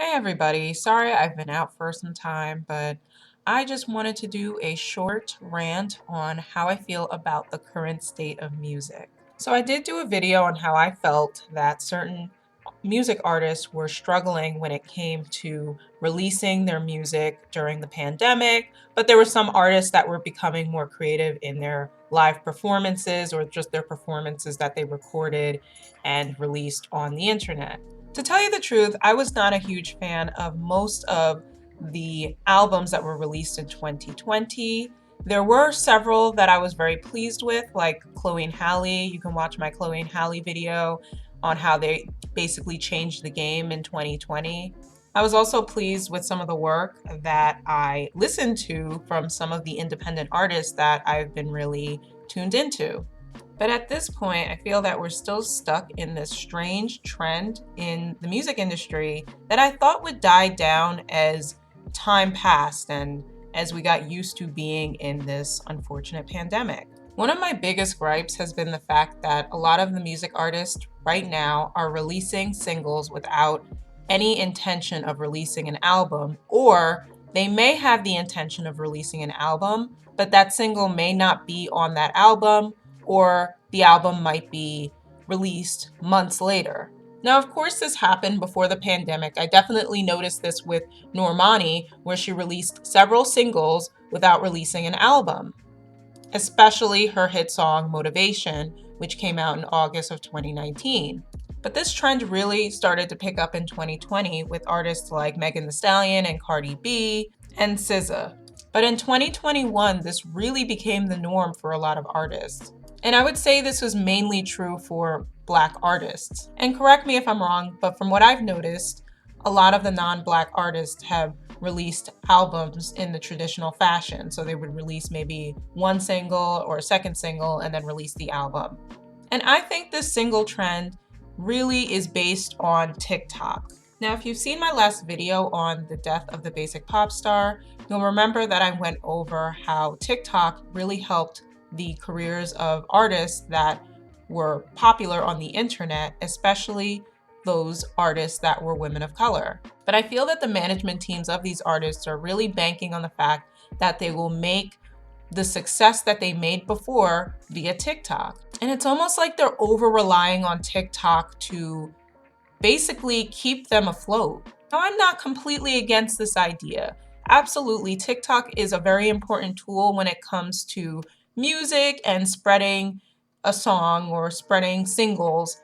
Hey everybody, sorry I've been out for some time, but I just wanted to do a short rant on how I feel about the current state of music. So I did do a video on how I felt that certain music artists were struggling when it came to releasing their music during the pandemic, but there were some artists that were becoming more creative in their live performances or just their performances that they recorded and released on the internet. To tell you the truth, I was not a huge fan of most of the albums that were released in 2020. There were several that I was very pleased with, like Chloe and Halle. You can watch my Chloe and Halle video on how they basically changed the game in 2020. I was also pleased with some of the work that I listened to from some of the independent artists that I've been really tuned into. But at this point, I feel that we're still stuck in this strange trend in the music industry that I thought would die down as time passed and as we got used to being in this unfortunate pandemic. One of my biggest gripes has been the fact that a lot of the music artists right now are releasing singles without any intention of releasing an album, or they may have the intention of releasing an album, but that single may not be on that album, or the album might be released months later. Now, of course, this happened before the pandemic. I definitely noticed this with Normani, where she released several singles without releasing an album, especially her hit song Motivation, which came out in August of 2019. But this trend really started to pick up in 2020 with artists like Megan Thee Stallion and Cardi B and SZA. But in 2021, this really became the norm for a lot of artists. And I would say this was mainly true for Black artists. And correct me if I'm wrong, but from what I've noticed, a lot of the non-Black artists have released albums in the traditional fashion. So they would release maybe one single or a second single and then release the album. And I think this single trend really is based on TikTok. Now, if you've seen my last video on the death of the basic pop star, you'll remember that I went over how TikTok really helped the careers of artists that were popular on the internet, especially those artists that were women of color. But I feel that the management teams of these artists are really banking on the fact that they will make the success that they made before via TikTok. And it's almost like they're over relying on TikTok to basically keep them afloat. Now, I'm not completely against this idea. Absolutely, TikTok is a very important tool when it comes to music and spreading a song or spreading singles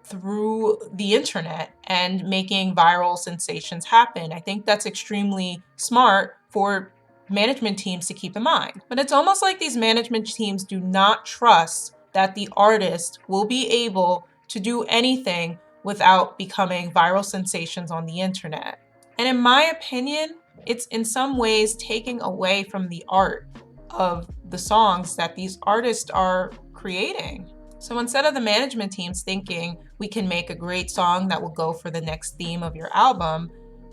through the internet and making viral sensations happen. I think that's extremely smart for management teams to keep in mind. But it's almost like these management teams do not trust that the artist will be able to do anything without becoming viral sensations on the internet. And in my opinion, it's in some ways taking away from the art of the songs that these artists are creating. So instead of the management teams thinking we can make a great song that will go for the next theme of your album,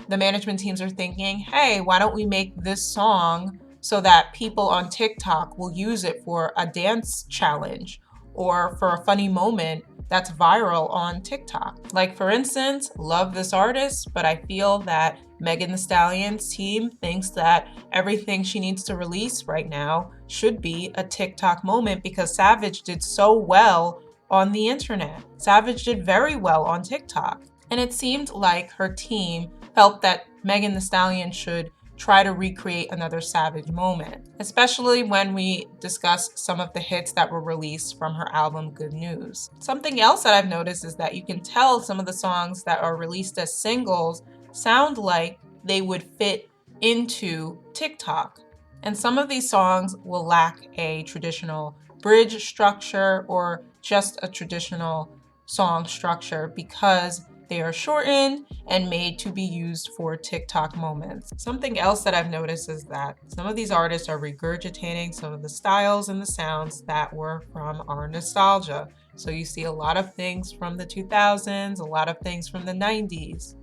the management teams are thinking, hey, why don't we make this song so that people on TikTok will use it for a dance challenge or for a funny moment that's viral on TikTok. Like, for instance, love this artist, but I feel that Megan Thee Stallion's team thinks that everything she needs to release right now should be a TikTok moment because Savage did so well on the internet. Savage did very well on TikTok. And it seemed like her team felt that Megan Thee Stallion should try to recreate another Savage moment, especially when we discuss some of the hits that were released from her album Good News. Something else that I've noticed is that you can tell some of the songs that are released as singles sound like they would fit into TikTok. And some of these songs will lack a traditional bridge structure or just a traditional song structure because they are shortened and made to be used for TikTok moments. Something else that I've noticed is that some of these artists are regurgitating some of the styles and the sounds that were from our nostalgia. So you see a lot of things from the 2000s, a lot of things from the 90s.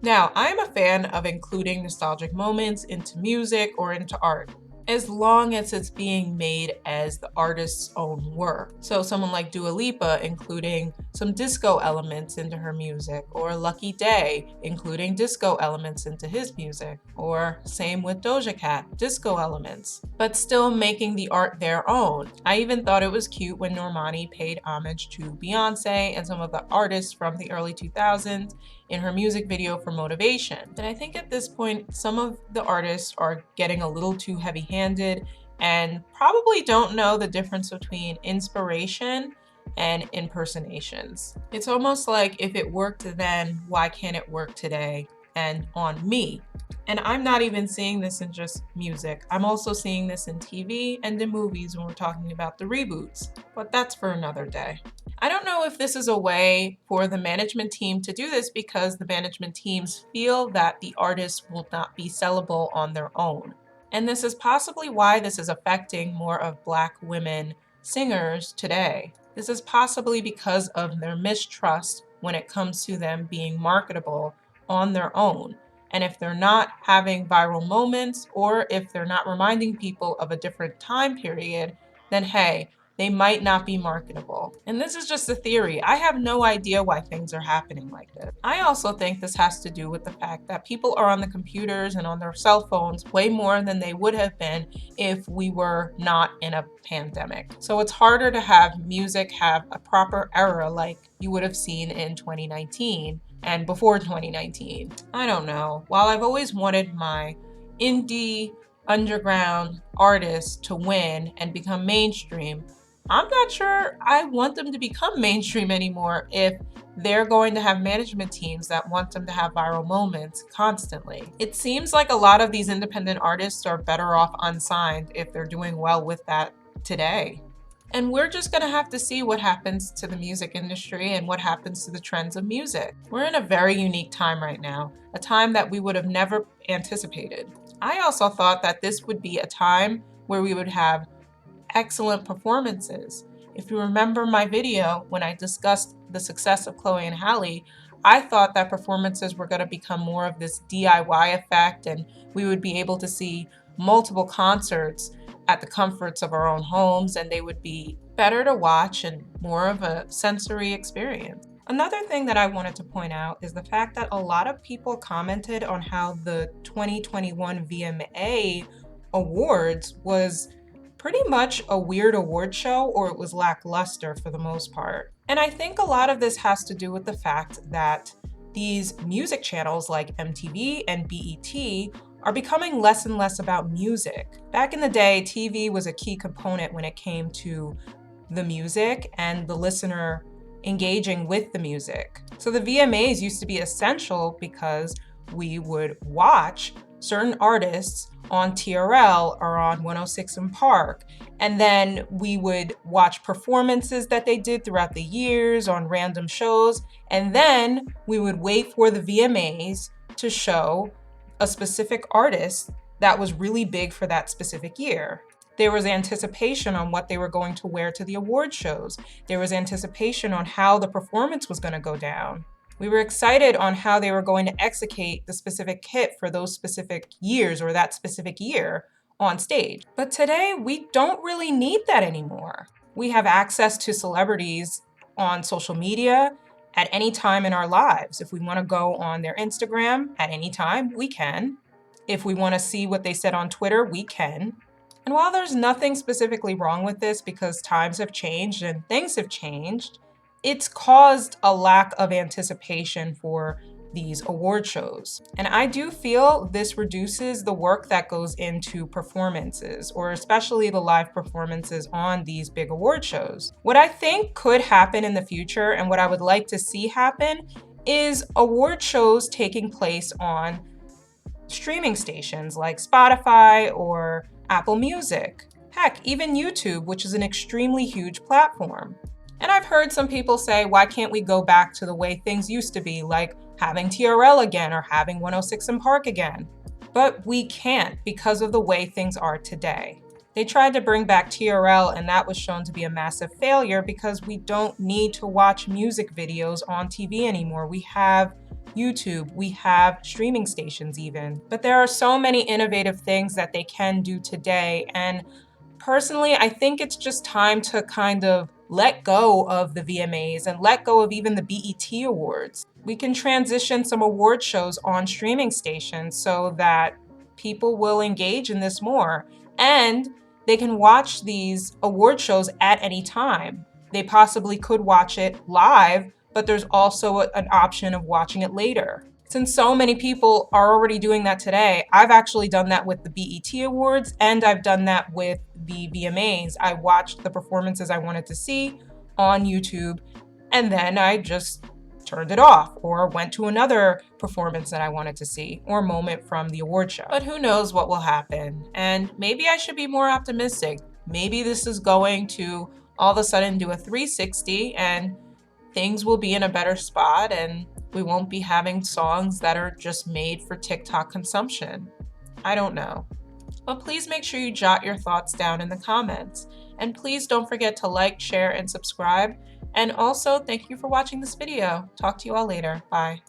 Now, I'm a fan of including nostalgic moments into music or into art. as long as it's being made as the artist's own work. So someone like Dua Lipa including some disco elements into her music, or Lucky Day including disco elements into his music, or same with Doja Cat, disco elements, but still making the art their own. I even thought it was cute when Normani paid homage to Beyonce and some of the artists from the early 2000s in her music video for Motivation. And I think at this point, some of the artists are getting a little too heavy-handed and probably don't know the difference between inspiration and impersonations. It's almost like if it worked then, why can't it work today and on me? And I'm not even seeing this in just music. I'm also seeing this in TV and in movies when we're talking about the reboots, but that's for another day. I don't know if this is a way for the management team to do this because the management teams feel that the artists will not be sellable on their own. And this is possibly why this is affecting more of Black women singers today. This is possibly because of their mistrust when it comes to them being marketable on their own. And if they're not having viral moments, or if they're not reminding people of a different time period, then hey, they might not be marketable. And this is just a theory. I have no idea why things are happening like this. I also think this has to do with the fact that people are on the computers and on their cell phones way more than they would have been if we were not in a pandemic. So it's harder to have music have a proper era like you would have seen in 2019 and before 2019. I don't know. While I've always wanted my indie underground artists to win and become mainstream, I'm not sure I want them to become mainstream anymore if they're going to have management teams that want them to have viral moments constantly. It seems like a lot of these independent artists are better off unsigned if they're doing well with that today. And we're just gonna have to see what happens to the music industry and what happens to the trends of music. We're in a very unique time right now, a time that we would have never anticipated. I also thought that this would be a time where we would have excellent performances. If you remember my video when I discussed the success of Chloe and Halle, I thought that performances were going to become more of this DIY effect and we would be able to see multiple concerts at the comforts of our own homes, and they would be better to watch and more of a sensory experience. Another thing that I wanted to point out is the fact that a lot of people commented on how the 2021 VMA Awards was pretty much a weird award show, or it was lackluster for the most part. And I think a lot of this has to do with the fact that these music channels like MTV and BET are becoming less and less about music. Back in the day, TV was a key component when it came to the music and the listener engaging with the music. So the VMAs used to be essential because we would watch certain artists on TRL or on 106 in Park, and then we would watch performances that they did throughout the years on random shows, and then we would wait for the VMAs to show a specific artist that was really big for that specific year. There was anticipation on what they were going to wear to the award shows. There was anticipation on how the performance was going to go down. We were excited on how they were going to execute the specific hit for those specific years or that specific year on stage. But today, we don't really need that anymore. We have access to celebrities on social media at any time in our lives. If we want to go on their Instagram at any time, we can. If we want to see what they said on Twitter, we can. And while there's nothing specifically wrong with this because times have changed and things have changed, it's caused a lack of anticipation for these award shows. And I do feel this reduces the work that goes into performances, or especially the live performances on these big award shows. What I think could happen in the future, and what I would like to see happen, is award shows taking place on streaming stations like Spotify or Apple Music. Heck, even YouTube, which is an extremely huge platform. And I've heard some people say, why can't we go back to the way things used to be, like having TRL again or having 106 in Park again? But we can't because of the way things are today. They tried to bring back TRL and that was shown to be a massive failure because we don't need to watch music videos on TV anymore. We have YouTube, we have streaming stations even. But there are so many innovative things that they can do today, and personally, I think it's just time to kind of let go of the VMAs and let go of even the BET Awards. We can transition some award shows on streaming stations so that people will engage in this more, and they can watch these award shows at any time. They possibly could watch it live, but there's also an option of watching it later. Since so many people are already doing that today, I've actually done that with the BET Awards, and I've done that with the VMAs. I watched the performances I wanted to see on YouTube, and then I just turned it off or went to another performance that I wanted to see or moment from the award show. But who knows what will happen? And maybe I should be more optimistic. Maybe this is going to all of a sudden do a 360 and things will be in a better spot, and we won't be having songs that are just made for TikTok consumption. I don't know. But please make sure you jot your thoughts down in the comments. And please don't forget to like, share, and subscribe. And also, thank you for watching this video. Talk to you all later. Bye.